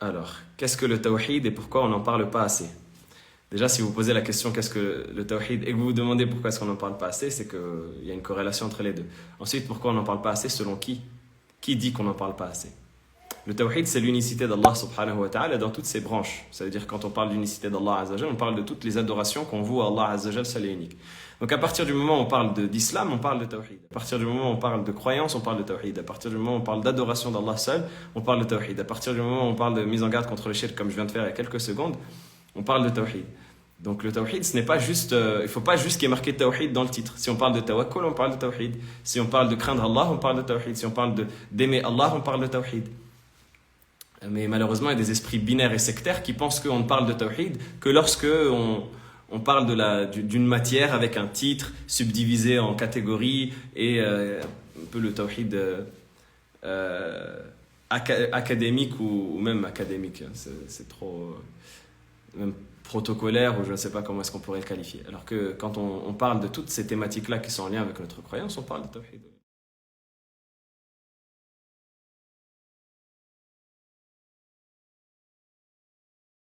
Alors, qu'est-ce que le tawhid et pourquoi on n'en parle pas assez? Déjà, si vous posez la question qu'est-ce que le tawhid et que vous vous demandez pourquoi est-ce qu'on n'en parle pas assez, c'est qu'il y a une corrélation entre les deux. Ensuite, pourquoi on n'en parle pas assez selon qui? Qui dit qu'on n'en parle pas assez? Le tawhid, c'est l'unicité d'Allah subhanahu wa ta'ala dans toutes ses branches. Ça veut dire quand on parle d'unicité d'Allah azza wa jal, on parle de toutes les adorations qu'on voue à Allah azza wa jal, seul et unique. Donc à partir du moment où on parle d'islam, on parle de tawhid. À partir du moment où on parle de croyance, on parle de tawhid. À partir du moment où on parle d'adoration d'Allah seul, on parle de tawhid. À partir du moment où on parle de mise en garde contre le shirk, comme je viens de faire il y a quelques secondes, on parle de tawhid. Donc le tawhid, ce n'est pas juste, il ne faut pas juste qu'il y ait marqué tawhid dans le titre. Si on parle de tawakkul, on parle de tawhid. Si on parle de craindre Allah, on parle de tawhid. Si on parle d'aimer Allah, on parle de tawhid. Mais malheureusement, il y a des esprits binaires et sectaires qui pensent qu'on ne parle de tawhid que lorsque on parle d'une matière avec un titre subdivisé en catégories et un peu le tawhid académique ou même académique. C'est trop même protocolaire ou je ne sais pas comment est-ce qu'on pourrait le qualifier. Alors que quand on parle de toutes ces thématiques-là qui sont en lien avec notre croyance, on parle de tawhid.